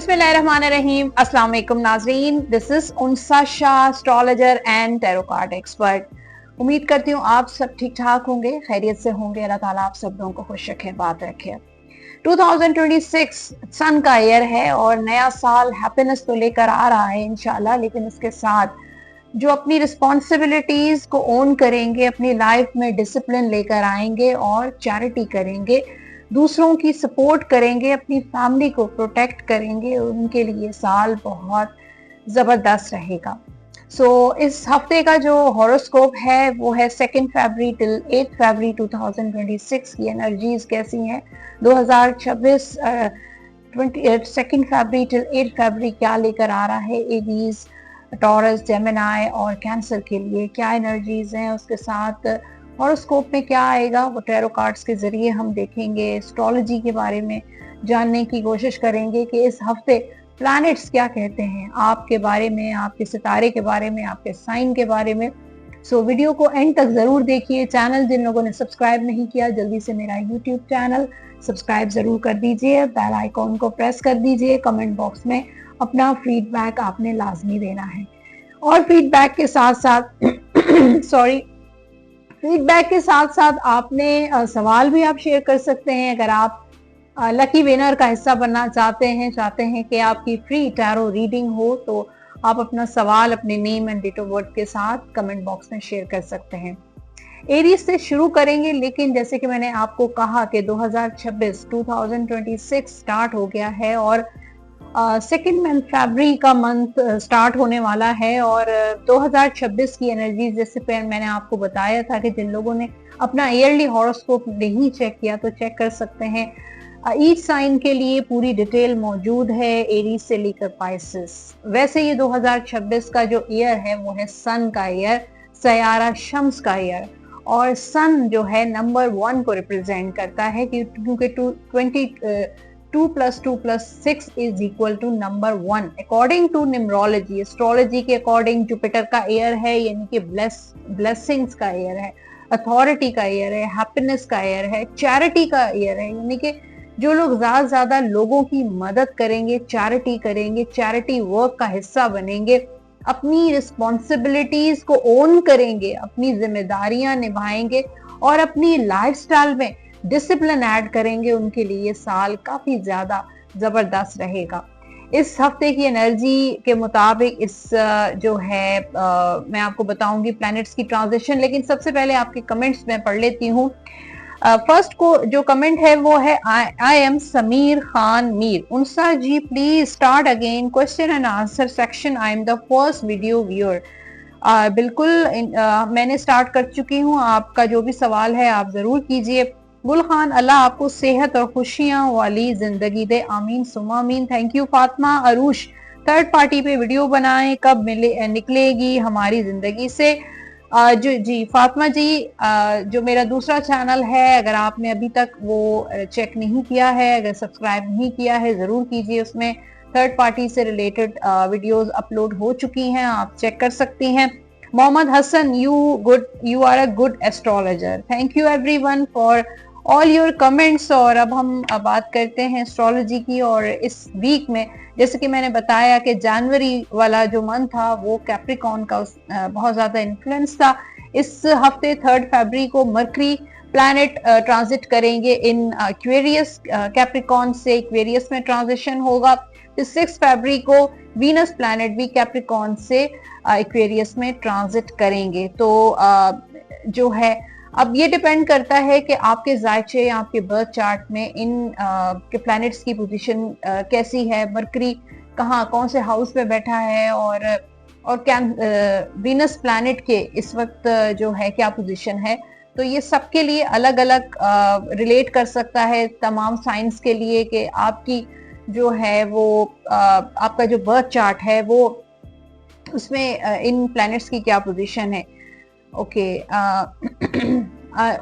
बिस्मिल्लाहिर्रहमानिर्रहीम। अस्सलाम वालेकुम नाज़रीन, this is Unsa Shah, astrologer and tarot card expert. उम्मीद करती हूँ आप सब ठीक ठाक होंगे, खैरियत से होंगे। अल्लाह ताला आप सब लोगों को खुश रखे, बात रखे। 2026 सन का ईयर है और नया साल हैप्पीनेस तो लेकर आ रहा है इंशाल्लाह, लेकिन उसके साथ जो अपनी रिस्पॉन्सिबिलिटीज को ओन करेंगे, अपनी लाइफ में डिसिप्लिन लेकर आएंगे और चैरिटी करेंगे, दूसरों की सपोर्ट करेंगे, अपनी फैमिली को प्रोटेक्ट करेंगे, उनके लिए साल बहुत ज़बरदस्त रहेगा। इस हफ्ते का जो हॉरोस्कोप है वो है 2 फरवरी टिल 8 फरवरी 2026 की एनर्जीज कैसी हैं। 2026 2 फरवरी टिल 8 फरवरी क्या लेकर आ रहा है एरीज, टॉरस, जेमिनी और कैंसर के लिए क्या एनर्जीज हैं। उसके साथ हॉरोस्कोप में क्या आएगा वो टैरो कार्ड्स के जरिए हम देखेंगे। एस्ट्रोलॉजी के बारे में जानने की कोशिश करेंगे कि इस हफ्ते प्लैनेट्स क्या कहते हैं आपके बारे में, आपके सितारे के बारे में, आपके साइन के बारे में। वीडियो को एंड तक जरूर देखिए। चैनल जिन लोगों ने सब्सक्राइब नहीं किया, जल्दी से मेरा यूट्यूब चैनल सब्सक्राइब जरूर कर दीजिए, बेल आइकॉन को प्रेस कर दीजिए। कमेंट बॉक्स में अपना फीडबैक आपने लाजमी देना है और फीडबैक के साथ साथ आपने सवाल भी आप शेयर कर सकते हैं। अगर आप लकी विनर का हिस्सा बनना चाहते हैं कि आपकी फ्री टैरो रीडिंग हो, तो आप अपना सवाल अपने name and date of birth के साथ कमेंट बॉक्स में शेयर कर सकते हैं। एरीज से शुरू करेंगे, लेकिन जैसे कि मैंने आपको कहा कि 2026 स्टार्ट हो गया है और 2 फरवरी का मंथ स्टार्ट होने वाला है और 2026 की एनर्जी, जैसे मैंने आपको बताया था कि जिन लोगों ने अपना ईयरली हॉरोस्कोप नहीं चेक किया तो चेक कर सकते हैं। ईच साइन के लिए पूरी डिटेल मौजूद है, एरीज से लेकर पाइसेस। वैसे ये 2026 का जो ईयर है वो है सन का ईयर, सयारा शम्स का ईयर, और सन जो है नंबर 1 को रिप्रेजेंट करता है क्योंकि 2 + 2 + 6 is equal to number 1 according to numerology. Astrology के अकॉर्डिंग जुपिटर का ईयर है, यानी कि ब्लेसिंग्स का ईयर है, अथॉरिटी का ईयर है, हैप्पीनेस का ईयर है, चैरिटी का ईयर है, यानी कि जो लोग ज्यादा लोगों की मदद करेंगे, चैरिटी करेंगे, चैरिटी वर्क का हिस्सा बनेंगे, अपनी रिस्पॉन्सिबिलिटीज को ओन करेंगे, अपनी जिम्मेदारियां निभाएंगे और अपनी लाइफस्टाइल में डिसिप्लिन ऐड करेंगे, उनके लिए साल काफी ज्यादा जबरदस्त रहेगा। इस हफ्ते की एनर्जी के मुताबिक इस जो है मैं आपको बताऊंगी प्लैनेट्स की ट्रांजिशन, लेकिन सबसे पहले आपके कमेंट्स में पढ़ लेती हूँ। फर्स्ट को जो कमेंट है वो है I am Sameer Khan Mir. Unsa ji please start again question and answer section, I am the first video viewer. बिल्कुल मैंने स्टार्ट कर चुकी हूँ, आपका जो भी सवाल है आप जरूर कीजिए। गुल खान, अल्लाह आपको सेहत और खुशियां वाली जिंदगी दे, आमीन सुमा आमीन। Thank you Fatima. Aroosh, third party पे वीडियो बनाएं, कब निकलेगी हमारी जिंदगी से। जी फातिमा जी, जो मेरा दूसरा चैनल है, अगर आपने अभी तक वो चेक नहीं किया है, अगर सब्सक्राइब नहीं किया है जरूर कीजिए। उसमें थर्ड पार्टी से रिलेटेड वीडियोस अपलोड हो चुकी हैं, आप चेक कर सकती हैं। Mohammad Hasan, you are a good astrologer. Thank you everyone for all your comments. और अब हम बात करते हैं एस्ट्रोलॉजी की। और इस वीक में जैसे कि मैंने बताया कि जनवरी वाला जो मंथ था वो कैप्रिकॉन का बहुत ज्यादा इन्फ्लुएंस था। इस हफ्ते 3 फरवरी को मरकरी प्लैनेट ट्रांजिट करेंगे इन एक्वेरियस, कैप्रिकॉन से एक्वेरियस में ट्रांजिशन होगा। फिर 6 फरवरी को वीनस प्लैनेट भी कैप्रिकॉन से एक्वेरियस में ट्रांजिट करेंगे। तो जो है अब ये डिपेंड करता है कि आपके जायचे, आपके बर्थ चार्ट में इन के प्लैनेट्स की पोजीशन कैसी है, मरकरी कहाँ कौन से हाउस में बैठा है और वीनस प्लैनेट के इस वक्त जो है क्या पोजीशन है। तो ये सबके लिए अलग अलग रिलेट कर सकता है तमाम साइंस के लिए कि आपकी जो है वो आपका जो बर्थ चार्ट है वो उसमें इन प्लैनेट्स की क्या पोजीशन है। ओके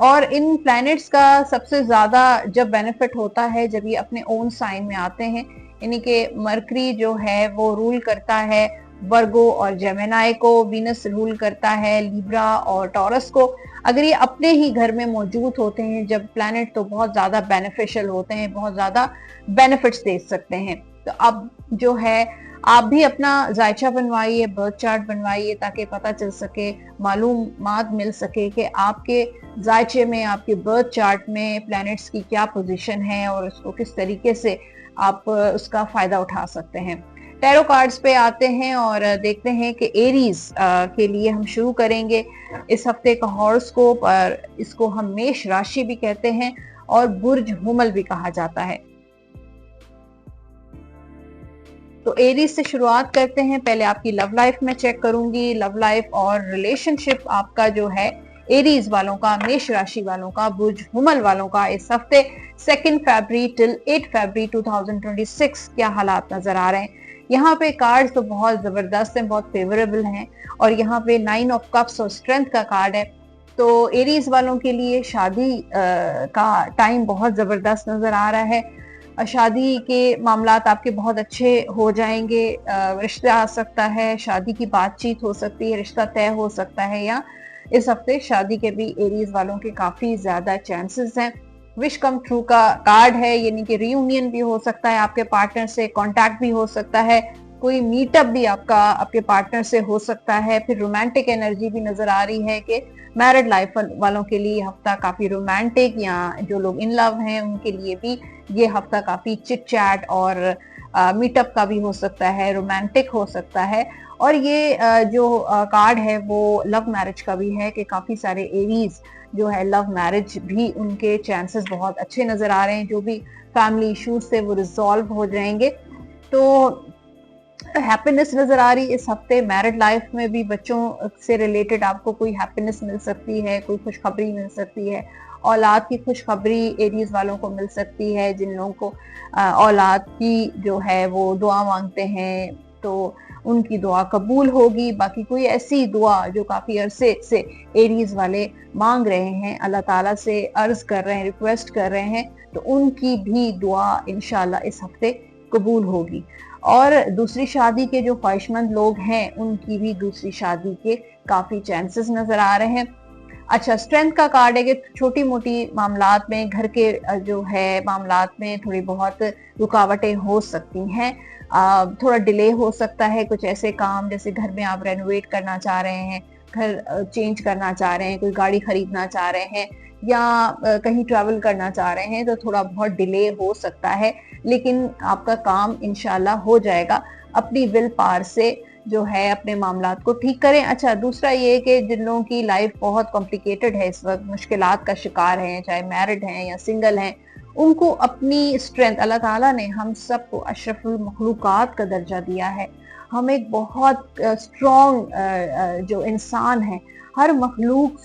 और इन प्लैनेट्स का सबसे ज्यादा जब बेनिफिट होता है जब ये अपने ओन साइन में आते हैं, यानी कि मरकरी जो है वो रूल करता है वर्गो और जेमिनी को, वीनस रूल करता है लिब्रा और टॉरस को। अगर ये अपने ही घर में मौजूद होते हैं जब प्लैनेट, तो बहुत ज्यादा बेनिफिशियल होते हैं, बहुत ज्यादा बेनिफिट्स दे सकते हैं। तो अब जो है आप भी अपना जायचा बनवाइए, बर्थ चार्ट बनवाइए, ताकि पता चल सके, मालूमात मिल सके कि आपके जायचे में, आपके बर्थ चार्ट में प्लैनेट्स की क्या पोजीशन है और उसको किस तरीके से आप उसका फायदा उठा सकते हैं। टैरो कार्ड्स पे आते हैं और देखते हैं कि एरीज के लिए हम शुरू करेंगे इस हफ्ते का हॉरोस्कोप, और इसको हम मेष राशि भी कहते हैं और बुर्ज हुमल भी कहा जाता है। तो एरीज से शुरुआत करते हैं। पहले आपकी लव लाइफ में चेक करूंगी, लव लाइफ और रिलेशनशिप आपका जो है एरीज वालों का, मेष राशि वालों का, बुर्ज हुमल वालों का इस हफ्ते 2 फरवरी टिल 8 फरवरी 2026 क्या हालात नजर आ रहे हैं। यहाँ पे कार्ड तो बहुत जबरदस्त हैं, बहुत फेवरेबल हैं, और यहाँ पे 9 ऑफ कप्स और स्ट्रेंथ का कार्ड है। तो एरीज वालों के लिए शादी का टाइम बहुत जबरदस्त नजर आ रहा है। शादी के मामलात आपके बहुत अच्छे हो जाएंगे, रिश्ता आ सकता है, शादी की बातचीत हो सकती है, रिश्ता तय हो सकता है, या इस हफ्ते शादी के भी एरीज वालों के काफी ज्यादा चांसेस हैं। विश कम ट्रू का कार्ड है, यानी कि रियूनियन भी हो सकता है, आपके पार्टनर से कांटेक्ट भी हो सकता है, कोई मीटअप भी आपका आपके पार्टनर से हो सकता है। फिर रोमांटिक एनर्जी भी नजर आ रही है कि मैरिड लाइफ वालों के लिए हफ्ता काफी रोमांटिक, या जो लोग इन लव हैं उनके लिए भी ये हफ्ता काफी चिट चैट और मीटअप का भी हो सकता है, रोमांटिक हो सकता है। और ये जो कार्ड है वो लव मैरिज का भी है कि काफी सारे एरीज जो है लव मैरिज भी उनके चांसेस बहुत अच्छे नजर आ रहे हैं। जो भी फैमिली इश्यूज थे वो रिजॉल्व हो जाएंगे। तो हैप्पीनेस नजर आ रही इस हफ्ते। मैरिड लाइफ में भी बच्चों से रिलेटेड आपको कोई हैप्पीनेस मिल सकती है, कोई खुशखबरी मिल सकती है, औलाद की खुशखबरी एरीज वालों को मिल सकती है। जिन लोगों को औलाद की जो है वो दुआ मांगते हैं तो उनकी दुआ कबूल होगी। बाकी कोई ऐसी दुआ जो काफी अरसे से एरीज वाले मांग रहे हैं, अल्लाह ताला से अर्ज कर रहे हैं, रिक्वेस्ट कर रहे हैं, तो उनकी भी दुआ इंशाल्लाह इस हफ्ते कबूल होगी। और दूसरी शादी के जो ख्वाहिशमंद लोग हैं उनकी भी दूसरी शादी के काफी चांसेस नजर आ रहे हैं। अच्छा, स्ट्रेंथ का कार्ड है कि छोटी मोटी मामलात में, घर के जो है मामलात में थोड़ी बहुत रुकावटें हो सकती हैं, थोड़ा डिले हो सकता है। कुछ ऐसे काम जैसे घर में आप रेनोवेट करना चाह रहे हैं, घर चेंज करना चाह रहे हैं, कोई गाड़ी खरीदना चाह रहे हैं, या कहीं ट्रैवल करना चाह रहे हैं, तो थोड़ा बहुत डिले हो सकता है, लेकिन आपका काम इंशाल्लाह हो जाएगा। अपनी विल पावर से जो है अपने मामलात को ठीक करें। अच्छा, दूसरा ये कि जिन लोगों की लाइफ बहुत कॉम्प्लिकेटेड है, इस वक्त मुश्किलात का शिकार हैं, चाहे मैरिड हैं या सिंगल हैं, उनको अपनी स्ट्रेंथ, अल्लाह ताला ने हम सबको अशरफुल मखलूकात का दर्जा दिया है। हम एक बहुत स्ट्रॉन्ग जो इंसान है, हर मखलूक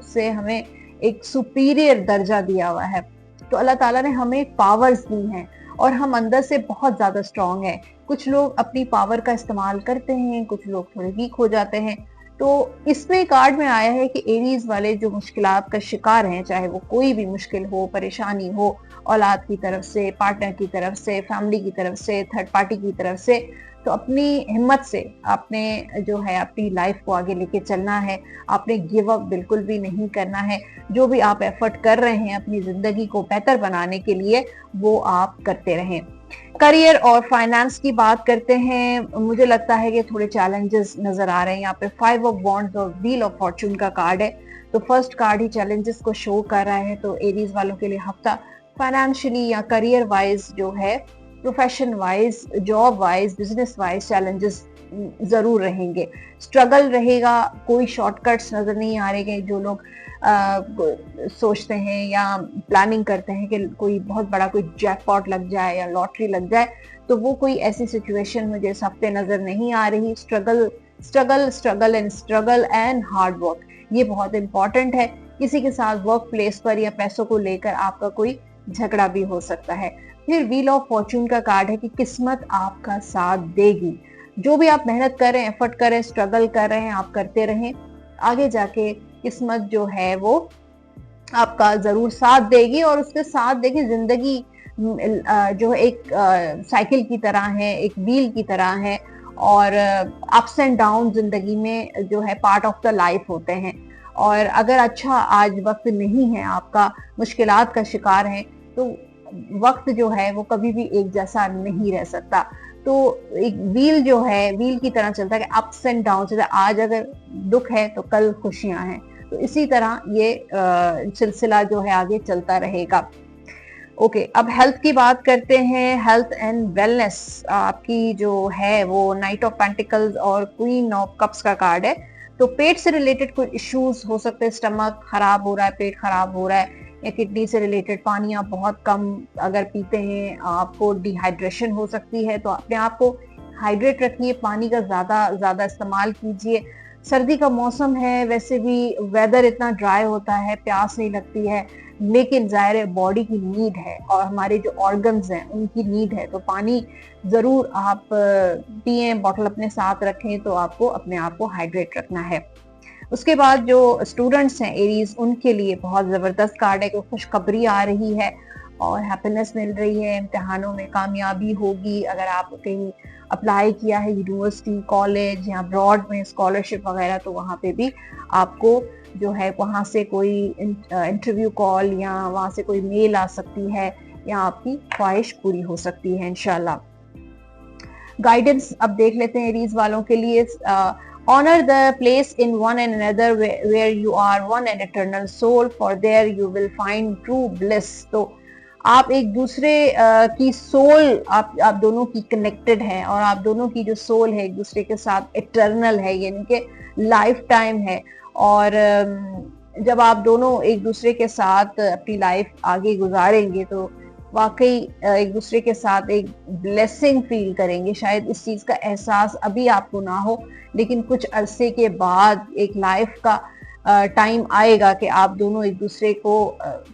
से हमें एक सुपीरियर दर्जा दिया हुआ है। तो अल्लाह ताला ने हमें पावर्स दी हैं और हम अंदर से बहुत ज्यादा स्ट्रांग है। कुछ लोग अपनी पावर का इस्तेमाल करते हैं, कुछ लोग थोड़े वीक हो जाते हैं। तो इसमें कार्ड में आया है कि एरीज वाले जो मुश्किलात का शिकार हैं, चाहे वो कोई भी मुश्किल हो, परेशानी हो, औलाद की तरफ से, पार्टनर की तरफ से, फैमिली की तरफ से, थर्ड पार्टी की तरफ से, तो अपनी हिम्मत से आपने जो है अपनी लाइफ को आगे लेके चलना है। आपने गिव अप बिल्कुल भी नहीं करना है। जो भी आप एफर्ट कर रहे हैं अपनी जिंदगी को बेहतर बनाने के लिए, वो आप करते रहें। करियर और फाइनेंस की बात करते हैं। मुझे लगता है कि थोड़े चैलेंजेस नजर आ रहे हैं। यहाँ पे 5 ऑफ वॉन्ड्स और व्हील ऑफ फॉर्चून का कार्ड है, तो फर्स्ट कार्ड ही चैलेंजेस को शो कर रहा है। तो एरीज वालों के लिए हफ्ता फाइनेंशियली या करियर वाइज जो है, profession wise, job wise, business wise challenges जरूर रहेंगे, स्ट्रगल रहेगा। कोई शॉर्टकट्स नजर नहीं आ रहे। जो लोग सोचते हैं या प्लानिंग करते हैं कि कोई बहुत बड़ा कोई जैकपॉट लग जाए या लॉटरी लग जाए, तो वो कोई ऐसी सिचुएशन मुझे इस हफ्ते नजर नहीं आ रही। स्ट्रगल एंड हार्ड वर्क, ये बहुत इंपॉर्टेंट है। किसी के साथ वर्क प्लेस पर या पैसों को लेकर आपका कोई झगड़ा भी हो सकता है। फिर व्हील ऑफ फॉर्चून का कार्ड है कि किस्मत आपका साथ देगी। जो भी आप मेहनत करें, एफर्ट करें, स्ट्रगल कर रहे हैं, आप करते रहें, आगे जाके किस्मत जो है वो आपका जरूर साथ देगी। और उसके साथ देखिए, जिंदगी जो एक साइकिल की तरह है, एक व्हील की तरह है, और अप्स एंड डाउन जिंदगी में जो है पार्ट ऑफ द लाइफ होते हैं। और अगर अच्छा आज वक्त नहीं है, आपका मुश्किलात का शिकार है, तो वक्त जो है वो कभी भी एक जैसा नहीं रह सकता। तो एक व्हील जो है, व्हील की तरह चलता है कि अप्स एंड डाउन, आज अगर दुख है तो कल खुशियां हैं। तो इसी तरह ये सिलसिला जो है आगे चलता रहेगा। ओके, अब हेल्थ की बात करते हैं। हेल्थ एंड वेलनेस आपकी जो है वो नाइट ऑफ पेंटिकल्स और क्वीन ऑफ कप्स का कार्ड है। तो पेट से रिलेटेड कोई इश्यूज हो सकते हैं, स्टमक खराब हो रहा है, पेट खराब हो रहा है, या किडनी से रिलेटेड पानी आप बहुत कम अगर पीते हैं, आपको डिहाइड्रेशन हो सकती है, तो अपने आप को हाइड्रेट रखिए, पानी का ज्यादा इस्तेमाल कीजिए। सर्दी का मौसम है, वैसे भी वेदर इतना ड्राई होता है, प्यास नहीं लगती है, लेकिन जाहिर है बॉडी की नीड है और हमारे जो ऑर्गन्स हैं उनकी नीड है, तो पानी जरूर आप पिए, बॉटल अपने साथ रखें, तो आपको अपने आप को हाइड्रेट रखना है। उसके बाद जो स्टूडेंट्स हैं एरीज, उनके लिए बहुत जबरदस्त कार्ड है कि खुशखबरी आ रही है और हैप्पीनेस मिल रही है, इम्तिहानों में कामयाबी होगी। अगर आप कहीं अप्लाई किया है यूनिवर्सिटी, कॉलेज या अब्रॉड में स्कॉलरशिप वगैरह, तो वहाँ पे भी आपको जो है वहाँ से कोई इंटरव्यू कॉल या वहाँ से कोई मेल आ सकती है, या आपकी ख्वाहिश पूरी हो सकती है इंशाल्लाह। गाइडेंस अब देख लेते हैं एरीज वालों के लिए। Honour the place in one and another where you are one and eternal soul, for there you will find true bliss. तो आप एक दूसरे की सोल, आप दोनों की कनेक्टेड हैं, और आप दोनों की जो सोल है एक दूसरे के साथ इटर्नल है, यानी कि लाइफ टाइम है। और जब आप दोनों एक दूसरे के साथ अपनी लाइफ आगे गुजारेंगे तो वाकई एक दूसरे के साथ एक ब्लेसिंग फील करेंगे। शायद इस चीज का एहसास अभी आपको ना हो, लेकिन कुछ अरसे के बाद एक लाइफ का टाइम आएगा कि आप दोनों एक दूसरे को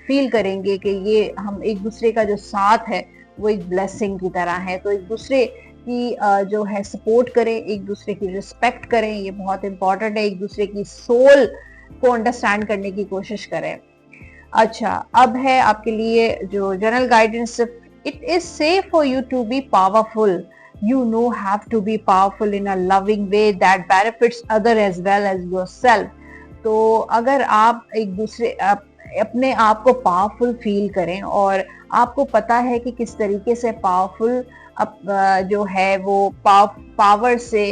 फील करेंगे कि ये हम एक दूसरे का जो साथ है वो एक ब्लेसिंग की तरह है। तो एक दूसरे की जो है सपोर्ट करें, एक दूसरे की रिस्पेक्ट करें, ये बहुत इंपॉर्टेंट है। एक दूसरे की सोल को अंडरस्टैंड करने की कोशिश करें। अच्छा, अब है आपके लिए जो general guidance. It is safe for you to be powerful, you know have to be powerful in a loving way that benefits other as well as yourself। तो अगर आप एक दूसरे अपने आप को पावरफुल फील करें और आपको पता है कि किस तरीके से पावरफुल जो है वो पावर से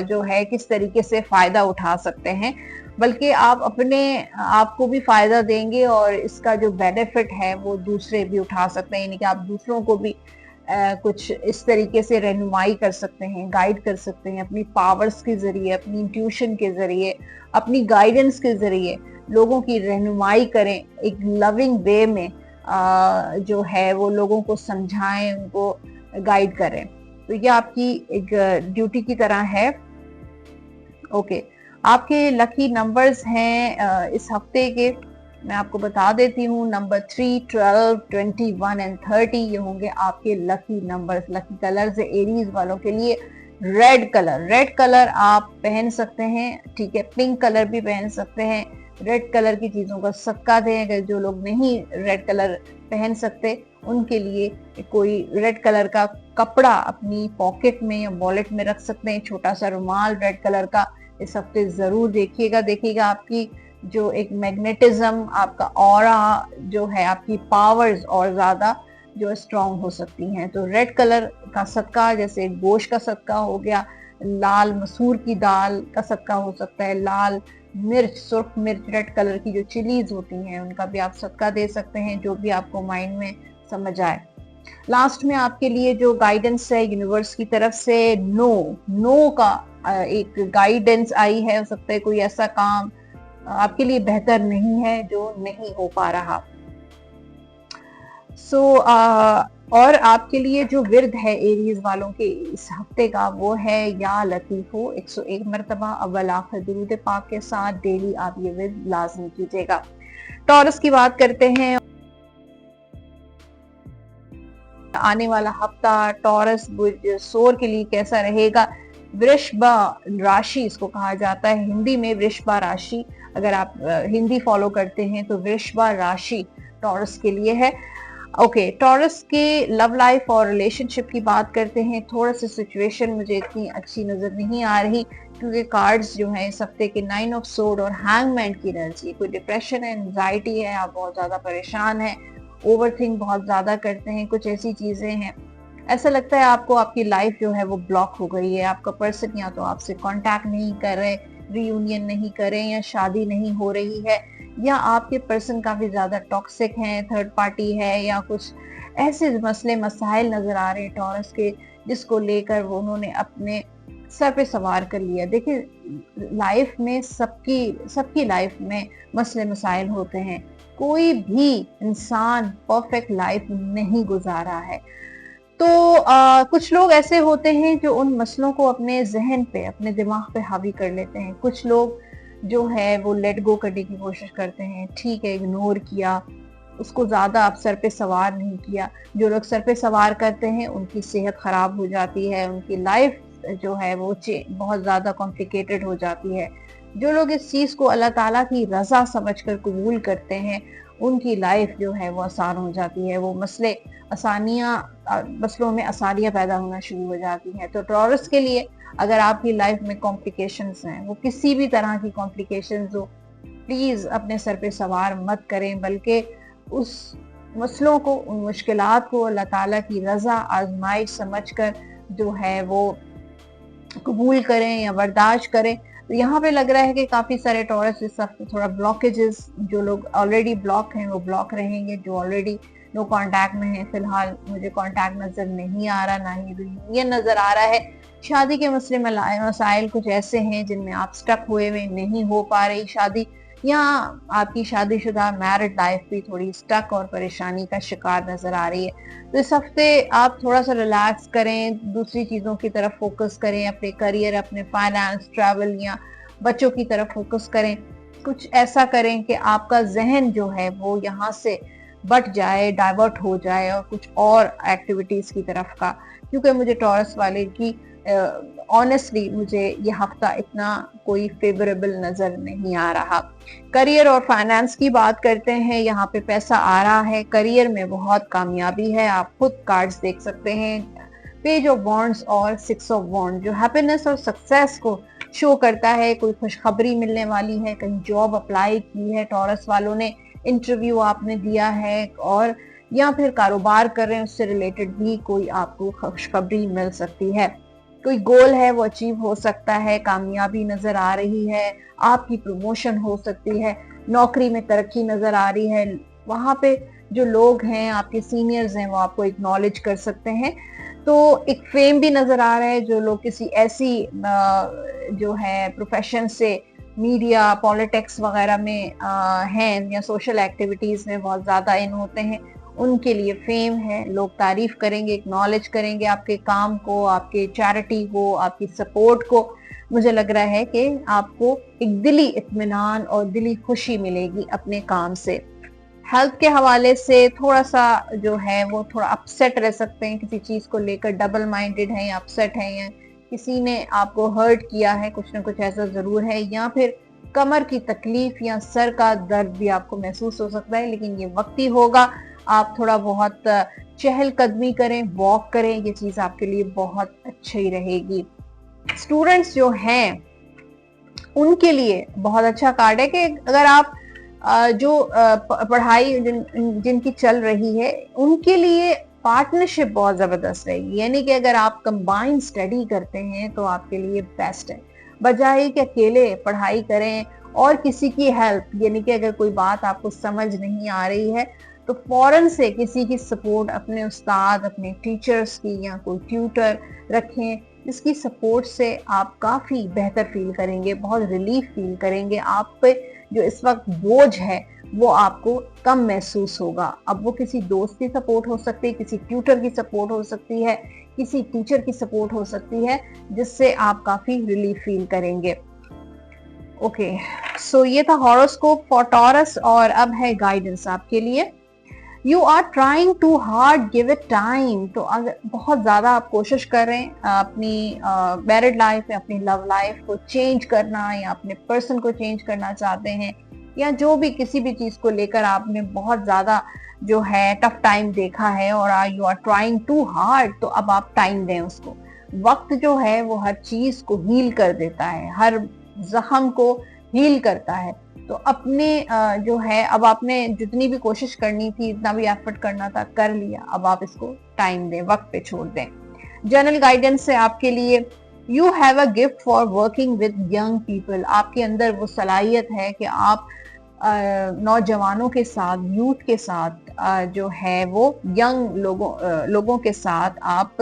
जो है किस तरीके से फायदा उठा सकते हैं, बल्कि आप अपने आप को भी फायदा देंगे और इसका जो बेनिफिट है वो दूसरे भी उठा सकते हैं, यानी कि आप दूसरों को भी कुछ इस तरीके से रहनुमाई कर सकते हैं, गाइड कर सकते हैं अपनी पावर्स के जरिए, अपनी इंट्यूशन के जरिए, अपनी गाइडेंस के जरिए लोगों की रहनुमाई करें, एक लविंग वे में जो है वो लोगों को समझाएं, उनको गाइड करें। तो ये आपकी एक ड्यूटी की तरह है। ओके, आपके लकी नंबर्स हैं इस हफ्ते के, मैं आपको बता देती हूँ। नंबर 3, 12, 21 एंड 30 ये होंगे आपके लकी नंबर्स। लकी कलर से एरीज वालों के लिए रेड कलर आप पहन सकते हैं, ठीक है, पिंक कलर भी पहन सकते हैं। रेड कलर की चीजों का सदका दें। अगर जो लोग नहीं रेड कलर पहन सकते उनके लिए कोई रेड कलर का कपड़ा अपनी पॉकेट में या वॉलेट में रख सकते हैं, छोटा सा रुमाल रेड कलर का। इस हफ्ते जरूर देखिएगा आपकी जो एक मैग्नेटिज्म, आपका ऑरा जो है, आपकी पावर्स और ज्यादा जो स्ट्रांग हो सकती हैं। तो रेड कलर का सदका, जैसे गोश्त का सदका हो गया, लाल मसूर की दाल का सदका हो सकता है, लाल मिर्च, सुर्ख मिर्च, रेड कलर की जो चिलीज होती हैं उनका भी आप सदका दे सकते हैं, जो भी आपको माइंड में समझ आए। लास्ट में आपके लिए जो गाइडेंस है यूनिवर्स की तरफ से, नो का एक गाइडेंस आई है। हो सकता है कोई ऐसा काम आपके लिए बेहतर नहीं है जो नहीं हो पा रहा। और आपके लिए जो विर्द है एरीज वालों के इस हफ्ते का वो है या लतीफो 101 मरतबा अव्वल आखिर दुरूद पाक के साथ डेली आप ये विर्द लाजमी कीजिएगा। टॉरस की बात करते हैं। आने वाला हफ्ता टॉरस सोर के लिए कैसा रहेगा? वृषभ राशि इसको कहा जाता है हिंदी में, वृषभ राशि। अगर आप हिंदी फॉलो करते हैं तो वृषभ राशि टॉरस के लिए है। ओके, टॉरस के लव लाइफ और रिलेशनशिप की बात करते हैं। थोड़ा सा सिचुएशन मुझे इतनी अच्छी नजर नहीं आ रही, क्योंकि कार्ड्स जो हैं इस हफ्ते के 9 ऑफ सोर्ड और हैंगमैन की एनर्जी, कोई डिप्रेशन है, एंजाइटी है, आप बहुत ज्यादा परेशान हैं ओवरथिंक बहुत ज्यादा करते हैं, कुछ ऐसी चीजें हैं। ऐसा लगता है आपको आपकी लाइफ जो है वो ब्लॉक हो गई है, आपका पर्सन या तो आपसे कांटेक्ट नहीं कर रहे, रीयूनियन नहीं कर रहे, या शादी नहीं हो रही है, या आपके पर्सन काफी ज्यादा टॉक्सिक हैं, थर्ड पार्टी है, या कुछ ऐसे मसले मसाइल नजर आ रहे हैं टॉरस के, जिसको लेकर वो उन्होंने अपने सर पे सवार कर लिया। देखिए लाइफ में सबकी लाइफ में मसले मसाइल होते हैं, कोई भी इंसान परफेक्ट लाइफ नहीं गुजारा है। तो कुछ लोग ऐसे होते हैं जो उन मसलों को अपने जहन पे, अपने दिमाग पे हावी कर लेते हैं। कुछ लोग जो है वो लेट गो करने की कोशिश करते हैं, ठीक है, इग्नोर किया, उसको ज्यादा आप सर पे सवार नहीं किया। जो लोग सर पे सवार करते हैं उनकी सेहत खराब हो जाती है, उनकी लाइफ जो है वो बहुत ज्यादा कॉम्प्लिकेटेड हो जाती है। जो लोग इस चीज को अल्लाह ताला की रजा समझकर कबूल करते हैं उनकी लाइफ जो है वो आसान हो जाती है, वो मसलों में आसानियां पैदा होना शुरू हो जाती हैं। तो टॉरस के लिए अगर आपकी लाइफ में कॉम्प्लिकेशंस हैं, वो किसी भी तरह की कॉम्प्लिकेशंस हो, प्लीज अपने सर पे सवार मत करें, बल्कि उस मसलों को, उन मुश्किलात को अल्लाह ताला की रजा आजमाइश समझकर जो है वो कबूल करें या बर्दाश्त करें। तो यहाँ पे लग रहा है कि काफी सारे टॉरस इस हफ्ते थोड़ा ब्लॉकेजेस, जो लोग ऑलरेडी ब्लॉक हैं वो ब्लॉक रहेंगे, जो ऑलरेडी नो कांटेक्ट में है, फिलहाल मुझे कांटेक्ट नजर नहीं आ रहा, ना ही रियूनियन नजर आ रहा है। शादी के मसले में मसाइल कुछ ऐसे हैं जिनमें आप स्टक हुए हुए, नहीं हो पा रही शादी, या आपकी शादीशुदा मैरिड लाइफ भी थोड़ी स्टक और परेशानी का शिकार नजर आ रही है। तो इस हफ्ते आप थोड़ा सा रिलैक्स करें, दूसरी चीजों की तरफ फोकस करें, अपने करियर, अपने फाइनेंस, ट्रैवल या बच्चों की तरफ फोकस करें। कुछ ऐसा करें कि आपका जहन जो है वो यहाँ से बट जाए, डाइवर्ट हो जाए और कुछ और एक्टिविटीज की तरफ का, क्योंकि मुझे टॉरस वाले की ऑनेस्टली मुझे ये हफ्ता इतना कोई फेवरेबल नजर नहीं आ रहा। करियर और फाइनेंस की बात करते हैं, यहाँ पे पैसा आ रहा है, करियर में बहुत कामयाबी है, आप खुद कार्ड्स देख सकते हैं, पेज ऑफ वॉन्ड्स और 6 ऑफ वॉन्ड, जो हैप्पीनेस और सक्सेस को शो करता है। कोई खुशखबरी मिलने वाली है, कहीं जॉब अप्लाई की है टॉरस वालों ने, इंटरव्यू आपने दिया है, और या फिर कारोबार कर रहे हैं, उससे रिलेटेड भी कोई आपको खुशखबरी मिल सकती है। कोई गोल है वो अचीव हो सकता है, कामयाबी नजर आ रही है, आपकी प्रमोशन हो सकती है, नौकरी में तरक्की नजर आ रही है, वहां पे जो लोग हैं आपके सीनियर्स हैं वो आपको एक्नॉलेज कर सकते हैं। तो एक फेम भी नजर आ रहा है, जो लोग किसी ऐसी जो है प्रोफेशन से, मीडिया, पॉलिटिक्स वगैरह में हैं या सोशल एक्टिविटीज में बहुत ज्यादा इन होते हैं, उनके लिए फेम है, लोग तारीफ करेंगे, एक्नॉलेज करेंगे आपके काम को, आपके चैरिटी को, आपकी सपोर्ट को। मुझे लग रहा है कि आपको एक दिली इत्मीनान और दिली खुशी मिलेगी अपने काम से। हेल्थ के हवाले से थोड़ा सा जो है वो थोड़ा अपसेट रह सकते हैं, किसी चीज को लेकर डबल माइंडेड है या अपसेट है, या किसी ने आपको हर्ट किया है, कुछ ना कुछ ऐसा जरूर है, या फिर कमर की तकलीफ या सर का दर्द भी आपको महसूस हो सकता है, लेकिन ये वक्ती होगा। आप थोड़ा बहुत चहलकदमी करें, वॉक करें, ये चीज आपके लिए बहुत अच्छी रहेगी। स्टूडेंट्स जो हैं उनके लिए बहुत अच्छा कार्ड है कि अगर आप जो पढ़ाई जिनकी चल रही है उनके लिए पार्टनरशिप बहुत जबरदस्त रहेगी, यानी कि अगर आप कंबाइंड स्टडी करते हैं तो आपके लिए बेस्ट है, बजाय कि अकेले पढ़ाई करें और किसी की हेल्प, यानी कि अगर कोई बात आपको समझ नहीं आ रही है तो फौरन से किसी की सपोर्ट, अपने उस्ताद, अपने टीचर्स की या कोई ट्यूटर रखें, जिसकी सपोर्ट से आप काफ़ी बेहतर फील करेंगे, बहुत रिलीफ फील करेंगे। आप पे जो इस वक्त बोझ है वो आपको कम महसूस होगा। अब वो किसी दोस्त की सपोर्ट हो सकती है, किसी ट्यूटर की सपोर्ट हो सकती है, किसी टीचर की सपोर्ट हो सकती है, जिससे आप काफ़ी रिलीफ फील करेंगे। ओके, सो ये था हॉरोस्कोप फॉर टॉरस, और अब है गाइडेंस आपके लिए। You are trying too hard, give it time. तो अगर बहुत ज्यादा आप कोशिश कर रहे हैं अपनी मैरिड लाइफ या अपनी लव लाइफ को चेंज करना, या अपने पर्सन को चेंज करना चाहते हैं, या जो भी किसी भी चीज को लेकर आपने बहुत ज्यादा जो है टफ टाइम देखा है और you are trying too hard, तो अब आप टाइम दें उसको। वक्त जो है वो हर चीज को हील कर देता है, हर जख्म को हील करता है। तो अपने जो है, अब आपने जितनी भी कोशिश करनी थी, इतना भी एफर्ट करना था, कर लिया। अब आप इसको टाइम दें, वक्त पे छोड़ दें। जर्नल गाइडेंस से आपके लिए, you have a gift for working with young people. आपके अंदर वो सलाहियत है कि आप नौजवानों के साथ, यूथ के साथ जो है वो यंग लोगों के साथ आप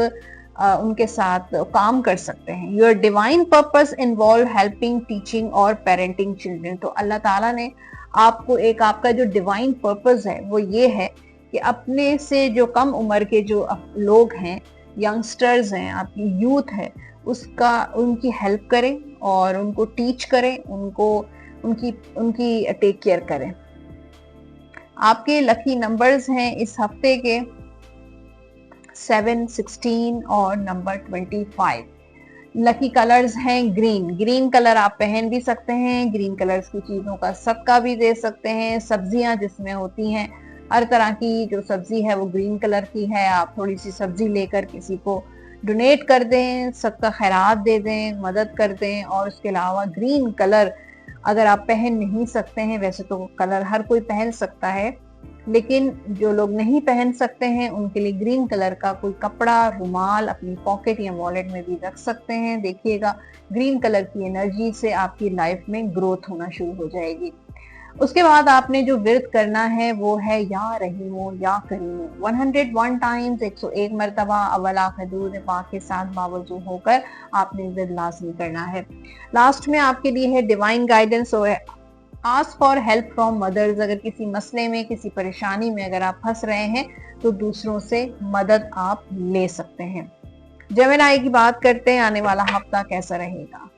उनके साथ काम कर सकते हैं। Your divine purpose involve helping, teaching और पेरेंटिंग चिल्ड्रन। तो अल्लाह ताला ने आपको एक, आपका जो डिवाइन पर्पस है वो ये है कि अपने से जो कम उम्र के जो लोग हैं, यंगस्टर्स हैं, आपकी यूथ है, उसका उनकी हेल्प करें और उनको टीच करें, उनको उनकी उनकी टेक केयर करें। आपके लकी नंबर्स हैं इस हफ्ते के 7, 16 और नंबर 25। लकी कलर्स हैं ग्रीन। ग्रीन कलर आप पहन भी सकते हैं, ग्रीन कलर्स की चीजों का सदका भी दे सकते हैं। सब्जियां जिसमें होती हैं, हर तरह की जो सब्जी है वो ग्रीन कलर की है। आप थोड़ी सी सब्जी लेकर किसी को डोनेट कर दें, सदका खैरात दे दें, मदद कर दें। और उसके अलावा ग्रीन कलर अगर आप पहन नहीं सकते हैं, वैसे तो कलर हर कोई पहन सकता है, लेकिन जो लोग नहीं पहन सकते हैं उनके लिए ग्रीन कलर का कोई कपड़ा, रुमाल अपनी पॉकेट या वॉलेट में भी रख सकते हैं। देखिएगा, ग्रीन कलर की एनर्जी से आपकी लाइफ में ग्रोथ होना शुरू हो जाएगी। उसके बाद आपने जो विर्द करना है वो है या रहीमो या करीमो। 101 टाइम्स, 101 मरतबा अव्वल आखिर दुरूद पाक के साथ बावजू होकर आपने विर्द लाजमी करना है। लास्ट में आपके लिए है डिवाइन गाइडेंस और ask for help from mothers. अगर किसी मसले में, किसी परेशानी में अगर आप फंस रहे हैं तो दूसरों से मदद आप ले सकते हैं। जेमिनी की बात करते हैं, आने वाला हफ्ता कैसा रहेगा।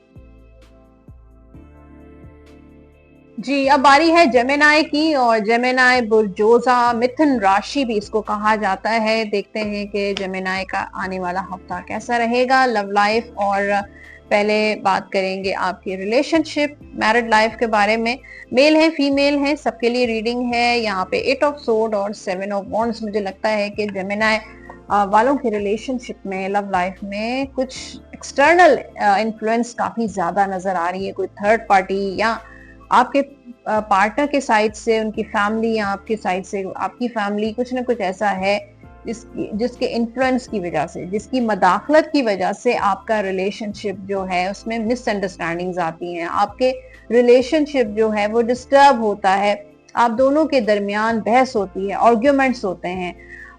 जी, अब बारी है जेमिनी की, और जेमिनी बुर्जोजा, मिथुन राशि भी इसको कहा जाता है। देखते हैं कि जेमिनी का आने वाला हफ्ता कैसा रहेगा। लव लाइफ, और पहले बात करेंगे आपकी रिलेशनशिप, मैरिड लाइफ के बारे में। मेल है, फीमेल है, सबके लिए रीडिंग है। यहाँ पे 8 ऑफ सोर्ड और 7 ऑफ वॉन्ड्स। मुझे लगता है कि जेमिनी वालों के रिलेशनशिप में, लव लाइफ में कुछ एक्सटर्नल इन्फ्लुएंस काफी ज्यादा नजर आ रही है। कोई थर्ड पार्टी या आपके पार्टनर के साइड से उनकी फैमिली, या आपके साइड से आपकी फैमिली, कुछ ना कुछ ऐसा है जिसके इन्फ्लुएंस की वजह से, जिसकी मदाखलत की वजह से आपका रिलेशनशिप जो है उसमें मिसअंडरस्टैंडिंग्स आती हैं। आपके रिलेशनशिप जो है वो डिस्टर्ब होता है, आप दोनों के दरमियान बहस होती है, आर्ग्यूमेंट्स होते हैं,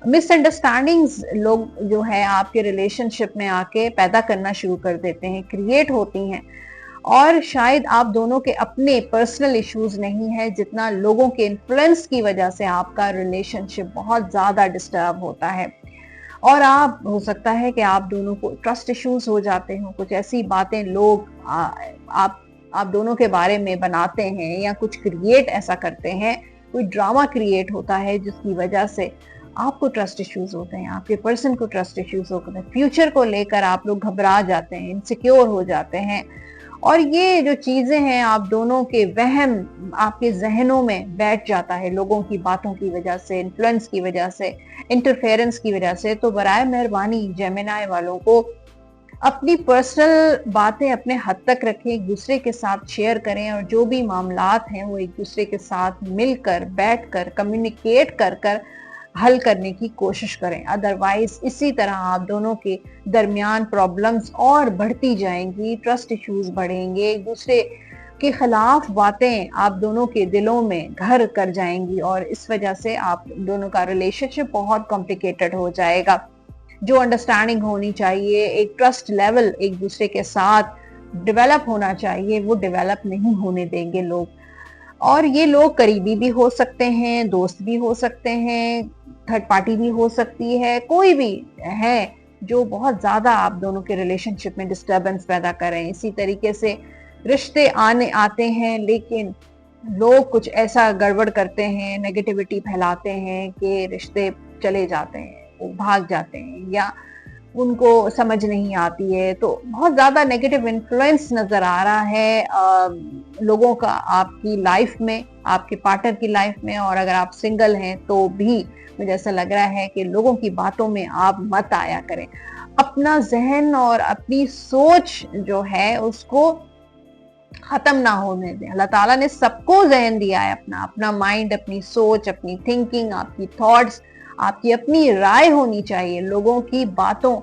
मिसअंडरस्टैंडिंग्स लोग जो है आपके रिलेशनशिप में आके पैदा करना शुरू कर देते हैं, क्रिएट होती हैं। और शायद आप दोनों के अपने पर्सनल इश्यूज नहीं है, जितना लोगों के इन्फ्लुएंस की वजह से आपका रिलेशनशिप बहुत ज्यादा डिस्टर्ब होता है। और आप, हो सकता है कि आप दोनों को ट्रस्ट इश्यूज हो जाते हो, कुछ ऐसी बातें लोग आप दोनों के बारे में बनाते हैं या कुछ क्रिएट ऐसा करते हैं, कोई ड्रामा क्रिएट होता है जिसकी वजह से आपको ट्रस्ट इश्यूज होते हैं, आपके पर्सन को ट्रस्ट इश्यूज होते हैं, फ्यूचर को लेकर आप लोग घबरा जाते हैं, इनसिक्योर हो जाते हैं। और ये जो चीजें हैं, आप दोनों के वहम आपके जहनों में बैठ जाता है लोगों की बातों की वजह से, इन्फ्लुएंस की वजह से, इंटरफेरेंस की वजह से। तो बराए मेहरबानी जेमिनी वालों को अपनी पर्सनल बातें अपने हद तक रखें, एक दूसरे के साथ शेयर करें, और जो भी मामलात हैं वो एक दूसरे के साथ मिलकर, बैठकर, कम्युनिकेट कर कर हल करने की कोशिश करें। अदरवाइज इसी तरह आप दोनों के दरमियान प्रॉब्लम्स और बढ़ती जाएंगी, ट्रस्ट इश्यूज बढ़ेंगे, एक दूसरे के खिलाफ बातें आप दोनों के दिलों में घर कर जाएंगी, और इस वजह से आप दोनों का रिलेशनशिप बहुत कॉम्प्लिकेटेड हो जाएगा। जो अंडरस्टैंडिंग होनी चाहिए, एक ट्रस्ट लेवल एक दूसरे के साथ डेवलप होना चाहिए, वो डेवलप नहीं होने देंगे लोग। और ये लोग करीबी भी हो सकते हैं, दोस्त भी हो सकते हैं, थर्ड पार्टी भी हो सकती है, कोई भी है जो बहुत ज्यादा आप दोनों के रिलेशनशिप में डिस्टरबेंस पैदा करें। इसी तरीके से रिश्ते आते हैं, लेकिन लोग कुछ ऐसा गड़बड़ करते हैं, नेगेटिविटी फैलाते हैं कि रिश्ते चले जाते हैं, वो भाग जाते हैं, या उनको समझ नहीं आती है। तो बहुत ज्यादा नेगेटिव इन्फ्लुएंस नजर आ रहा है लोगों का आपकी लाइफ में, आपके पार्टनर की लाइफ में। और अगर आप सिंगल हैं तो भी मुझे ऐसा लग रहा है कि लोगों की बातों में आप मत आया करें। अपना जहन और अपनी सोच जो है उसको खत्म ना होने दें। अल्लाह ताला ने सबको ज़हन दिया है, अपना अपना माइंड, अपनी सोच, अपनी थिंकिंग, आपकी थॉट्स, आपकी अपनी राय होनी चाहिए। लोगों की बातों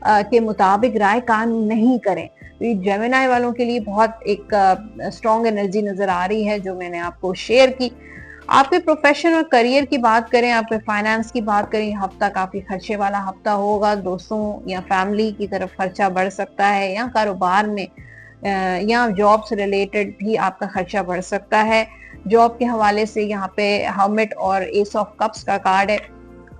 के मुताबिक राय कायम नहीं करें। तो ये जेमिनी वालों के लिए बहुत एक स्ट्रॉन्ग एनर्जी नजर आ रही है जो मैंने आपको शेयर की। आपके प्रोफेशन और करियर की बात करें, आपके फाइनेंस की बात करें, हफ्ता काफी खर्चे वाला हफ्ता होगा। दोस्तों या फैमिली की तरफ खर्चा बढ़ सकता है, या कारोबार में या जॉब से रिलेटेड भी आपका खर्चा बढ़ सकता है। जॉब के हवाले से यहाँ पे हर्मिट और एस ऑफ कप्स का कार्ड है।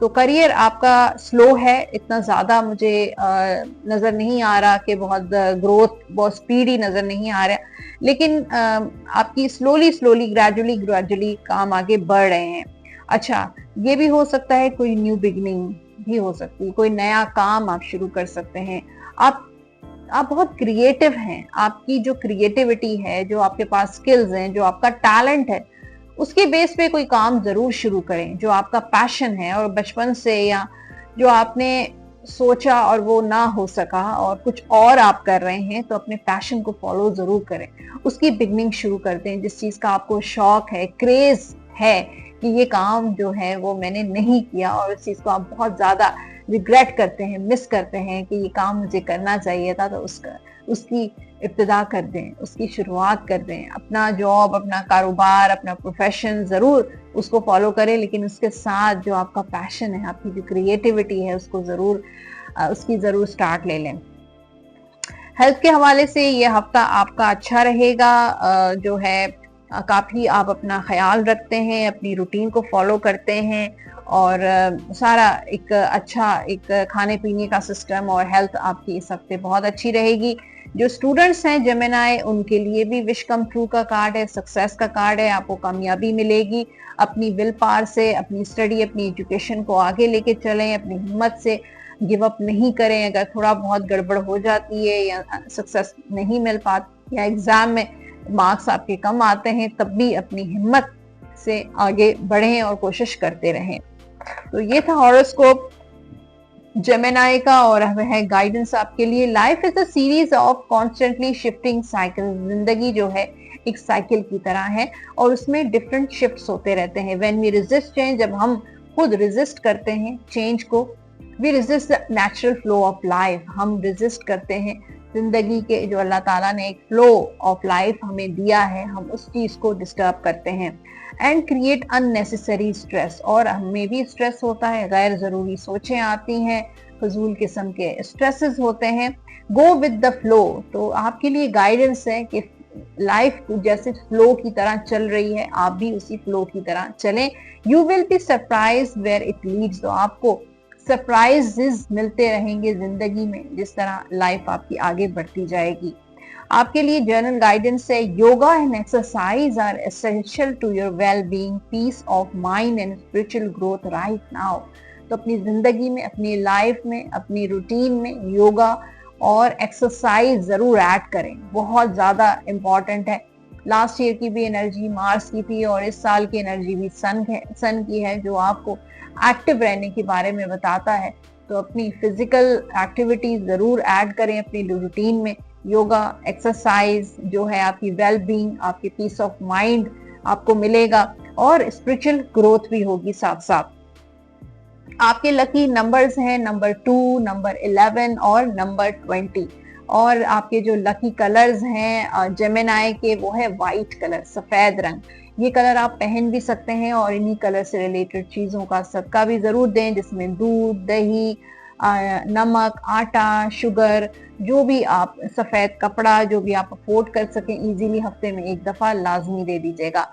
तो करियर आपका स्लो है, इतना ज्यादा मुझे नजर नहीं आ रहा कि बहुत ग्रोथ, बहुत स्पीडी नजर नहीं आ रहा, लेकिन आपकी स्लोली स्लोली ग्रेजुअली काम आगे बढ़ रहे हैं। अच्छा, ये भी हो सकता है कोई न्यू बिगनिंग भी हो सकती है, कोई नया काम आप शुरू कर सकते हैं। आप बहुत क्रिएटिव हैं, आपकी जो क्रिएटिविटी है, जो आपके पास स्किल्स हैं, जो आपका टैलेंट है, उसके बेस पे कोई काम जरूर शुरू करें जो आपका पैशन है और बचपन से, या जो आपने सोचा और वो ना हो सका और कुछ और आप कर रहे हैं, तो अपने पैशन को फॉलो जरूर करें, उसकी बिगनिंग शुरू कर दें। जिस चीज का आपको शौक है, क्रेज है कि ये काम जो है वो मैंने नहीं किया और उस चीज को आप बहुत ज्यादा रिग्रेट करते हैं, मिस करते हैं कि ये काम मुझे करना चाहिए था, तो उसकी इब्तिदा कर दें, उसकी शुरुआत कर दें। अपना जॉब, अपना कारोबार, अपना प्रोफेशन जरूर उसको फॉलो करें, लेकिन उसके साथ जो आपका पैशन है, आपकी जो क्रिएटिविटी है, उसकी जरूर स्टार्ट ले लें। हेल्थ के हवाले से ये हफ्ता आपका अच्छा रहेगा। जो है काफी आप अपना ख्याल रखते हैं, अपनी रूटीन को फॉलो करते हैं, और सारा एक अच्छा एक खाने पीने का सिस्टम और हेल्थ आपकी इस हफ्ते बहुत अच्छी रहेगी। जो स्टूडेंट्स हैं जेमिनी, उनके लिए भी विश कम ट्रू का कार्ड है, सक्सेस का कार्ड है, आपको कामयाबी मिलेगी। अपनी विल पावर से अपनी स्टडी, अपनी एजुकेशन को आगे लेके चलें, अपनी हिम्मत से गिव अप नहीं करें। अगर थोड़ा बहुत गड़बड़ हो जाती है या सक्सेस नहीं मिल पाती या एग्जाम में मार्क्स आपके कम आते हैं, तब भी अपनी हिम्मत से आगे बढ़ें और कोशिश करते रहें। तो ये था हॉरोस्कोप जेमिनी का, और है गाइडेंस आपके लिए। Life is a series of constantly shifting cycle. जिंदगी जो है एक साइकिल की तरह है और उसमें डिफरेंट शिफ्ट्स होते रहते हैं। व्हेन वी रेजिस्ट चेंज, जब हम खुद रेजिस्ट करते हैं चेंज को, we resist the natural flow of life. हम रेजिस्ट करते हैं जिंदगी के, जो अल्लाह ताला ने एक फ्लो ऑफ लाइफ हमें दिया है, हम उस चीज को डिस्टर्ब करते हैं एंड क्रिएट अननेसेसरी स्ट्रेस। और हमें भी स्ट्रेस होता है, गैर जरूरी सोचें आती हैं, फजूल किस्म के स्ट्रेसेस होते हैं। Go with the flow. तो आपके लिए गाइडेंस है कि लाइफ जैसे फ्लो की तरह चल रही है, आप भी उसी फ्लो की तरह चलें। You will be surprise where it leads. तो आपको सरप्राइजेस मिलते रहेंगे जिंदगी में, जिस तरह लाइफ आपकी आगे बढ़ती जाएगी। आपके लिए जर्नल गाइडेंस है, yoga and exercise are essential to your well being, peace of mind and spiritual growth right now. तो अपनी जिंदगी में, अपनी लाइफ में, अपनी रूटीन में योगा और एक्सरसाइज जरूर ऐड करें, बहुत ज्यादा इंपॉर्टेंट है। लास्ट ईयर की भी एनर्जी मार्स की थी और इस साल की एनर्जी भी सन की है, जो आपको एक्टिव रहने के बारे में बताता है। तो अपनी फिजिकल एक्टिविटीज जरूर ऐड करें अपनी रूटीन में। योगा, एक्सरसाइज जो है आपकी वेल बीइंग, आपकी पीस ऑफ माइंड आपको मिलेगा और स्पिरिचुअल ग्रोथ भी होगी साथ साथ। आपके लकी नंबर्स हैं नंबर 2, नंबर 11 और नंबर 20। और आपके जो लकी कलर्स हैं जेमिनी के, वो है व्हाइट कलर, सफेद रंग। ये कलर आप पहन भी सकते हैं और इन्हीं कलर से रिलेटेड चीजों का सदका भी जरूर दें, जिसमें दूध, दही, नमक, आटा, शुगर, जो भी आप, सफेद कपड़ा, जो भी आप अफोर्ड कर सकें इजीली, हफ्ते में एक दफा लाजमी दे दीजिएगा।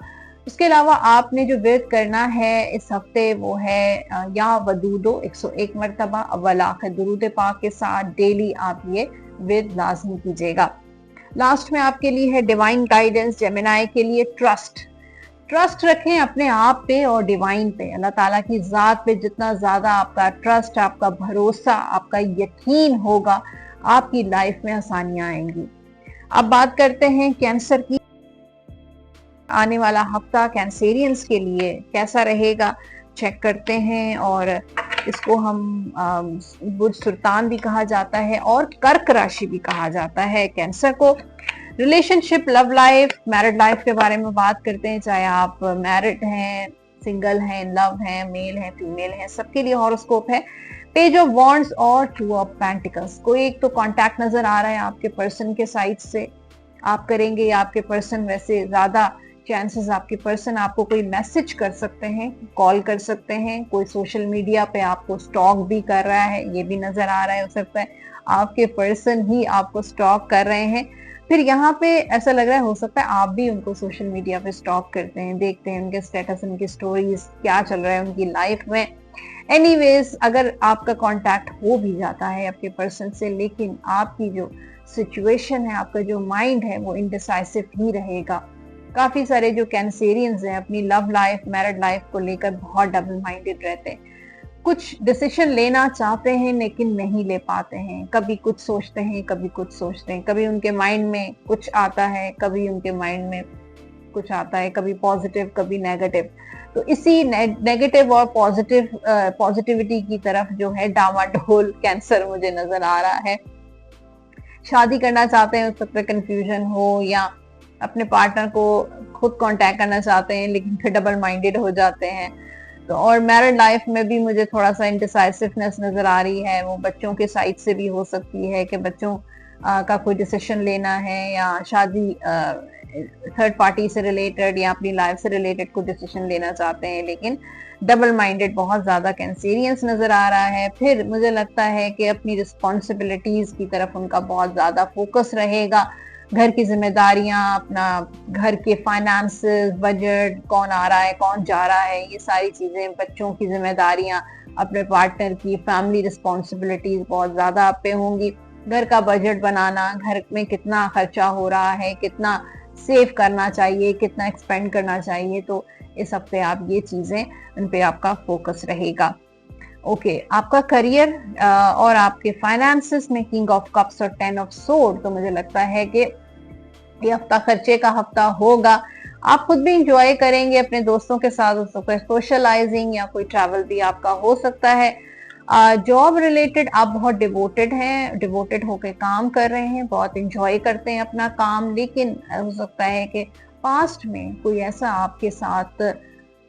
उसके अलावा आपने जो विर्द करना है इस हफ्ते वो है या वदूदो 101 मरतबा अव्वल आखिर दुरूद पाक के साथ डेली आप ये विर्द लाजमी कीजिएगा। लास्ट में आपके लिए है डिवाइन गाइडेंस जेमिनी के लिए, ट्रस्ट रखें अपने आप पे और डिवाइन पे। अल्लाह ताला की जात पे जितना ज्यादा आपका ट्रस्ट, आपका भरोसा, आपका यकीन होगा, आपकी लाइफ में आसानियां आएंगी। अब बात करते हैं कैंसर की। आने वाला हफ्ता कैंसेरियंस के लिए कैसा रहेगा चेक करते हैं, और इसको हम बुर्ज सुल्तान भी कहा जाता है और कर्क राशि भी कहा जाता है कैंसर को। Relationship, love life, married life के बारे में बात करते हैं, चाहे आप मैरिड हैं, सिंगल हैं, लव हैं, मेल हैं, फीमेल हैं, सबके लिए हॉरोस्कोप है। पेज ऑफ वॉन्ड्स और टू ऑफ पेंटिकल्स। कोई एक तो कांटेक्ट नजर आ रहा है आपके पर्सन के साइड से, आप करेंगे या आपके पर्सन, वैसे ज्यादा चांसेस आपके पर्सन आपको कोई मैसेज कर सकते हैं, कॉल कर सकते हैं, कोई सोशल मीडिया पे आपको स्टॉक भी कर रहा है, ये भी नजर आ रहा है। हो सकता है आपके पर्सन ही आपको स्टॉक कर रहे हैं। फिर यहाँ पे ऐसा लग रहा है हो सकता है आप भी उनको सोशल मीडिया पे स्टॉक करते हैं, देखते हैं उनके स्टेटस, उनकी स्टोरीज, क्या चल रहा है उनकी लाइफ में। एनीवेज, अगर आपका कांटेक्ट हो भी जाता है आपके पर्सन से, लेकिन आपकी जो सिचुएशन है, आपका जो माइंड है, वो इनडिसाइसिव ही रहेगा। काफी सारे जो कैंसेरियंस हैं अपनी लव लाइफ, मैरिड लाइफ को लेकर बहुत डबल माइंडेड रहते हैं। कुछ डिसीजन लेना चाहते हैं लेकिन नहीं ले पाते हैं, कभी कुछ सोचते हैं, कभी कुछ सोचते हैं, कभी उनके माइंड में कुछ आता है, कभी उनके माइंड में कुछ आता है, कभी पॉजिटिव, कभी नेगेटिव। तो इसी नेगेटिव और पॉजिटिविटी की तरफ जो है डामाडोल कैंसर मुझे नजर आ रहा है। शादी करना चाहते हैं, उस पर कंफ्यूजन हो, या अपने पार्टनर को खुद कांटेक्ट करना चाहते हैं लेकिन फिर डबल माइंडेड हो जाते हैं। तो और मैरिड लाइफ में भी मुझे थोड़ा सा इंडिसाइसिवनेस नजर आ रही है। वो बच्चों के साइड से भी हो सकती है कि बच्चों का कोई डिसीजन लेना है, या शादी थर्ड पार्टी से रिलेटेड या अपनी लाइफ से रिलेटेड कोई डिसीजन लेना चाहते हैं, लेकिन डबल माइंडेड बहुत ज्यादा कैंसेरियंस नजर आ रहा है। फिर मुझे लगता है कि अपनी रिस्पॉन्सिबिलिटीज की तरफ उनका बहुत ज्यादा फोकस रहेगा। घर की जिम्मेदारियां, अपना घर के फाइनेंसेस, बजट, कौन आ रहा है, कौन जा रहा है, ये सारी चीजें, बच्चों की जिम्मेदारियां, अपने पार्टनर की फैमिली रिस्पॉन्सिबिलिटीज बहुत ज्यादा आप पे होंगी। घर का बजट बनाना, घर में कितना खर्चा हो रहा है, कितना सेव करना चाहिए, कितना एक्सपेंड करना चाहिए, तो इस हफ्ते आप ये चीजें, उन पे आपका फोकस रहेगा। ओके, आपका करियर और आपके फाइनेंसेस में किंग ऑफ कप्स और 10 ऑफ सोर्ड, तो मुझे लगता है कि ये हफ्ता खर्चे का हफ्ता होगा। आप खुद भी इंजॉय करेंगे अपने दोस्तों के साथ, सोशलाइजिंग या कोई ट्रैवल भी आपका हो सकता है। जॉब रिलेटेड आप बहुत डिवोटेड हैं, डिवोटेड होकर काम कर रहे हैं, बहुत इंजॉय करते हैं अपना काम, लेकिन हो सकता है कि पास्ट में कोई ऐसा आपके साथ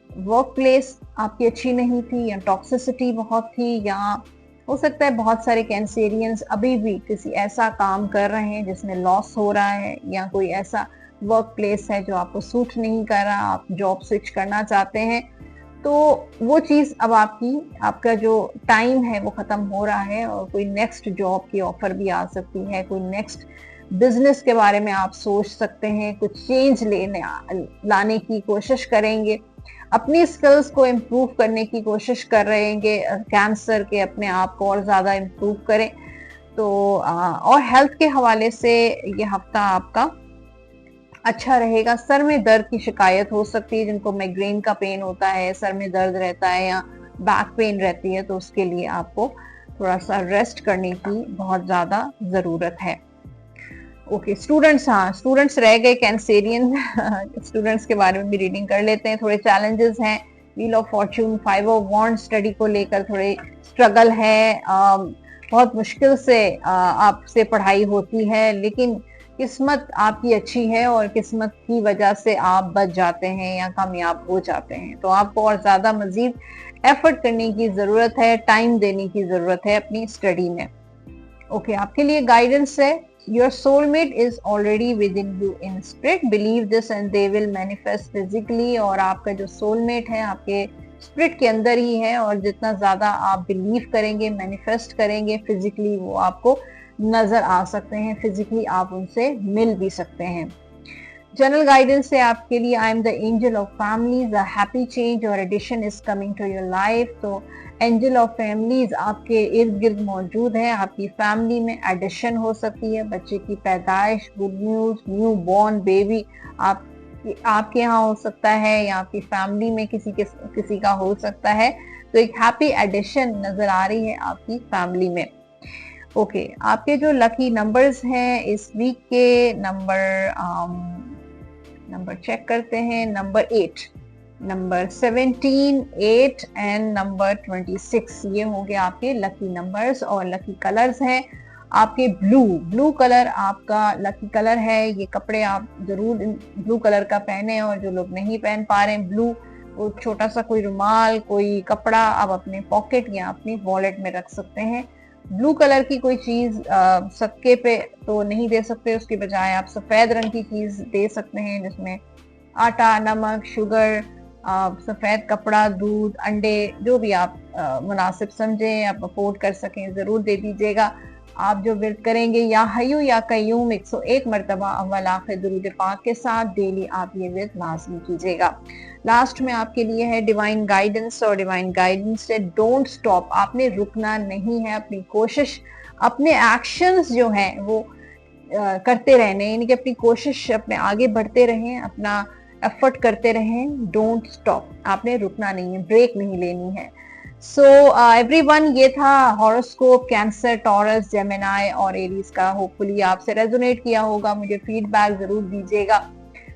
वर्क प्लेस आपकी अच्छी नहीं थी, या टॉक्सिसिटी बहुत थी, या हो सकता है बहुत सारे कैंसेरियंस अभी भी किसी ऐसा काम कर रहे हैं जिसमें लॉस हो रहा है, या कोई ऐसा वर्क प्लेस है जो आपको सूट नहीं कर रहा, आप जॉब स्विच करना चाहते हैं, तो वो चीज अब आपका जो टाइम है वो खत्म हो रहा है, और कोई नेक्स्ट जॉब की ऑफर भी आ सकती है, कोई नेक्स्ट बिजनेस के बारे में आप सोच सकते हैं, कुछ चेंज लाने की कोशिश करेंगे, अपनी स्किल्स को इम्प्रूव करने की कोशिश कर रहे हैं कैंसर के, अपने आप को और ज्यादा इम्प्रूव करें। तो और हेल्थ के हवाले से ये हफ्ता आपका अच्छा रहेगा। सर में दर्द की शिकायत हो सकती है, जिनको माइग्रेन का पेन होता है, सर में दर्द रहता है या बैक पेन रहती है, तो उसके लिए आपको थोड़ा सा रेस्ट करने की बहुत ज्यादा जरूरत है। ओके, स्टूडेंट्स, हाँ स्टूडेंट्स रह गए कैंसेरियन स्टूडेंट्स के बारे में भी रीडिंग कर लेते हैं। थोड़े चैलेंजेस हैं, wheel of fortune, 5 of wands, study को लेकर थोड़े स्ट्रगल है, बहुत मुश्किल से आपसे पढ़ाई होती है, लेकिन किस्मत आपकी अच्छी है और किस्मत की वजह से आप बच जाते हैं या कामयाब हो जाते हैं। तो आपको और ज्यादा मजीद एफर्ट करने की जरूरत है, टाइम देने की जरूरत है अपनी स्टडी में। ओके, आपके लिए गाइडेंस है, your soulmate is already within you in spirit, believe this and they will manifest physically। और आपका जो soulmate है आपके स्पिरिट के अंदर ही है, और जितना ज्यादा आप बिलीव करेंगे, मैनिफेस्ट करेंगे, फिजिकली वो आपको नजर आ सकते हैं, फिजिकली आप उनसे मिल भी सकते हैं। जनरल गाइडेंस है आपके लिए, I am the angel of families, a happy change और addition is coming to your life. तो एंजल ऑफ फैमिलीज आपके इर्द गिर्द मौजूद है, आपकी फैमिली में एडिशन हो सकती है, बच्चे की पैदाइश, good news, new born baby आपके यहाँ हो सकता है, या आपकी फैमिली में किसी का हो सकता है। तो एक हैप्पी एडिशन नजर आ रही है आपकी फैमिली में। ओके, आपके जो लकी नंबर्स हैं इस वीक के, नंबर चेक करते हैं, नंबर 8, नंबर 17, 8 एंड नंबर 26, ये हो गए आपके लकी नंबर्स। और लकी कलर्स हैं आपके ब्लू कलर आपका लकी कलर है। ये कपड़े आप जरूर ब्लू कलर का पहने, और जो लोग नहीं पहन पा रहे हैं ब्लू, वो छोटा सा कोई रुमाल, कोई कपड़ा आप अपने पॉकेट या अपनी वॉलेट में रख सकते हैं। ब्लू कलर की कोई चीज सदके पे तो नहीं दे सकते, उसके बजाय आप सफेद रंग की चीज दे सकते हैं, जिसमें आटा, नमक, शुगर, सफेद कपड़ा, दूध, अंडे, जो भी आप मुनासिब समझें, आप अफोर्ड कर सकें, जरूर दे दीजिएगा। आप जो विर्द करेंगे या हय्यू या कय्यूम 101 मरतबा अव्वल आखिर दुरूद पाक के साथ डेली आप ये विर्द लाज़मी कीजिएगा। लास्ट में आपके लिए है डिवाइन गाइडेंस, और डिवाइन गाइडेंस से डोंट स्टॉप, आपने रुकना नहीं है, अपनी कोशिश, अपने एक्शंस जो हैं वो करते रहने, यानी कि अपनी कोशिश, अपने आगे बढ़ते रहें, अपना एफर्ट करते रहें, डोंट स्टॉप, आपने रुकना नहीं है, ब्रेक नहीं लेनी है। सो एवरीवन, ये था हॉरोस्कोप कैंसर, टॉरस, जेमिनी और एरीज का। होपफुली आपसे रेजोनेट किया होगा। मुझे फीडबैक जरूर दीजिएगा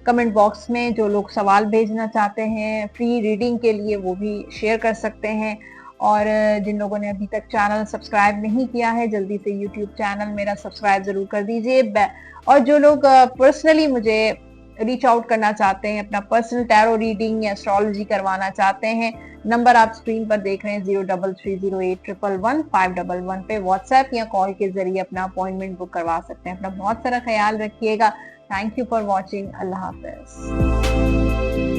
कमेंट बॉक्स में। जो लोग सवाल भेजना चाहते हैं फ्री रीडिंग के लिए, वो भी शेयर कर सकते हैं। और जिन लोगों ने अभी तक चैनल सब्सक्राइब नहीं किया है, जल्दी से यूट्यूब चैनल मेरा सब्सक्राइब जरूर कर दीजिए। और जो लोग पर्सनली मुझे रीच आउट करना चाहते हैं, अपना पर्सनल टैरो रीडिंग या एस्ट्रोलॉजी करवाना चाहते हैं, नंबर आप स्क्रीन पर देख रहे हैं 0330811511 पे व्हाट्सएप या कॉल के जरिए अपना अपॉइंटमेंट बुक करवा सकते हैं। अपना बहुत सारा ख्याल रखिएगा। Thank you for watching. Allah Hafiz.